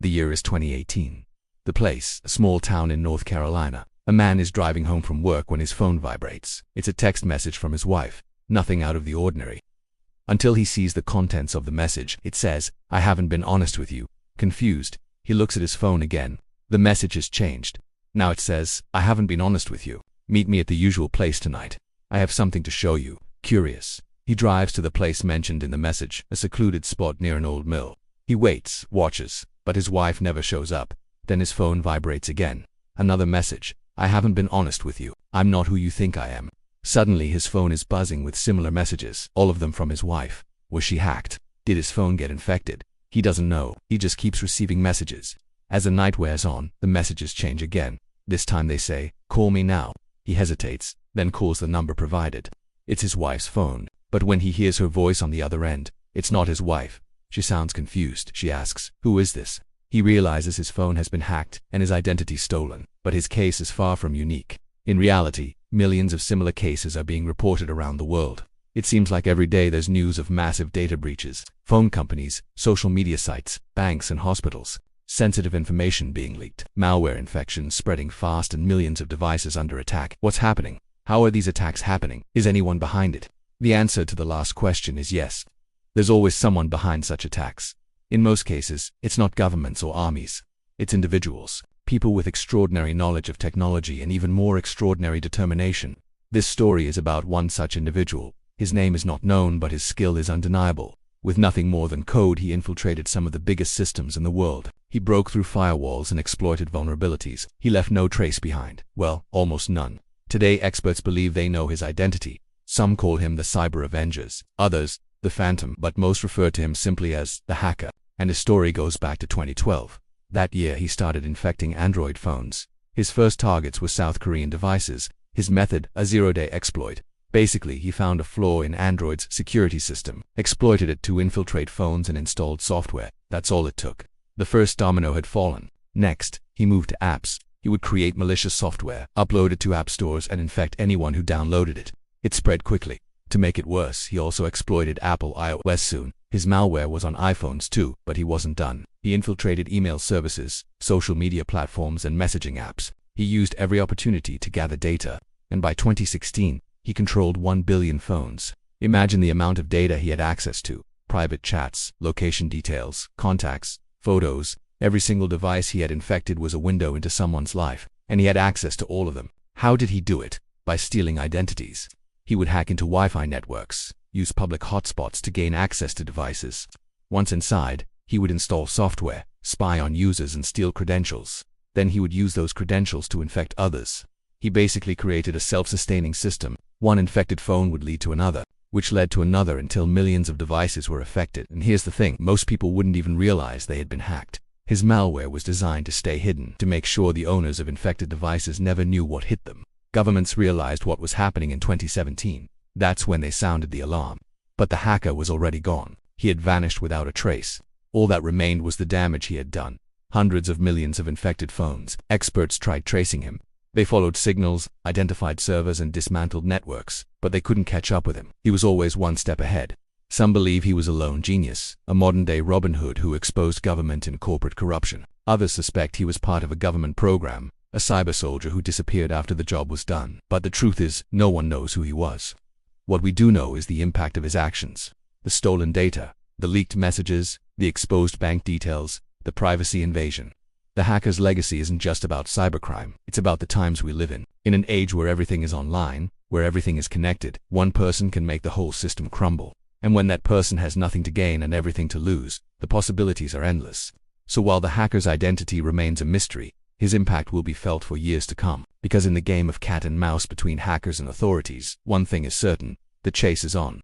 The year is 2018. The place, a small town in North Carolina. A man is driving home from work when his phone vibrates. It's a text message from his wife. Nothing out of the ordinary. Until he sees the contents of the message. It says, "I haven't been honest with you." Confused, he looks at his phone again. The message has changed. Now it says, "I haven't been honest with you. Meet me at the usual place tonight. I have something to show you." Curious, he drives to the place mentioned in the message, a secluded spot near an old mill. He waits, watches, but his wife never shows up. Then his phone vibrates again. Another message. "I haven't been honest with you. I'm not who you think I am." Suddenly his phone is buzzing with similar messages, all of them from his wife. Was she hacked? Did his phone get infected? He doesn't know. He just keeps receiving messages. As the night wears on, the messages change again. This time they say, "Call me now." He hesitates, then calls the number provided. It's his wife's phone, but when he hears her voice on the other end, it's not his wife. She sounds confused. She asks, "Who is this?" He realizes his phone has been hacked and his identity stolen, but his case is far from unique. In reality, millions of similar cases are being reported around the world. It seems like every day there's news of massive data breaches, phone companies, social media sites, banks and hospitals. Sensitive information being leaked, malware infections spreading fast and millions of devices under attack. What's happening? How are these attacks happening? Is anyone behind it? The answer to the last question is yes. There's always someone behind such attacks. In most cases, it's not governments or armies. It's individuals, people with extraordinary knowledge of technology and even more extraordinary determination. This story is about one such individual. His name is not known, but his skill is undeniable. With nothing more than code, he infiltrated some of the biggest systems in the world. He broke through firewalls and exploited vulnerabilities. He left no trace behind. Well, almost none. Today, experts believe they know his identity. Some call him the Cyber Avengers, others, the Phantom, but most refer to him simply as the Hacker. And his story goes back to 2012. That year, he started infecting Android phones. His first targets were South Korean devices. His method, a zero-day exploit. Basically, he found a flaw in Android's security system, exploited it to infiltrate phones and installed software. That's all it took. The first domino had fallen. Next, he moved to apps. He would create malicious software, upload it to app stores and infect anyone who downloaded it. It spread quickly. To make it worse, he also exploited Apple iOS soon. His malware was on iPhones too, but he wasn't done. He infiltrated email services, social media platforms and messaging apps. He used every opportunity to gather data. And by 2016, he controlled 1 billion phones. Imagine the amount of data he had access to. Private chats, location details, contacts, photos. Every single device he had infected was a window into someone's life, and he had access to all of them. How did he do it? By stealing identities. He would hack into Wi-Fi networks, use public hotspots to gain access to devices. Once inside, he would install software, spy on users and steal credentials. Then he would use those credentials to infect others. He basically created a self-sustaining system. One infected phone would lead to another, which led to another until millions of devices were affected. And here's the thing, most people wouldn't even realize they had been hacked. His malware was designed to stay hidden, to make sure the owners of infected devices never knew what hit them. Governments realized what was happening in 2017. That's when they sounded the alarm. But the hacker was already gone. He had vanished without a trace. All that remained was the damage he had done. Hundreds of millions of infected phones. Experts tried tracing him. They followed signals, identified servers and dismantled networks, but they couldn't catch up with him. He was always one step ahead. Some believe he was a lone genius, a modern-day Robin Hood who exposed government and corporate corruption. Others suspect he was part of a government program, a cyber soldier who disappeared after the job was done. But the truth is, no one knows who he was. What we do know is the impact of his actions. The stolen data, the leaked messages, the exposed bank details, the privacy invasion. The hacker's legacy isn't just about cybercrime, it's about the times we live in. In an age where everything is online, where everything is connected, one person can make the whole system crumble. And when that person has nothing to gain and everything to lose, the possibilities are endless. So while the hacker's identity remains a mystery, his impact will be felt for years to come. Because in the game of cat and mouse between hackers and authorities, one thing is certain, the chase is on.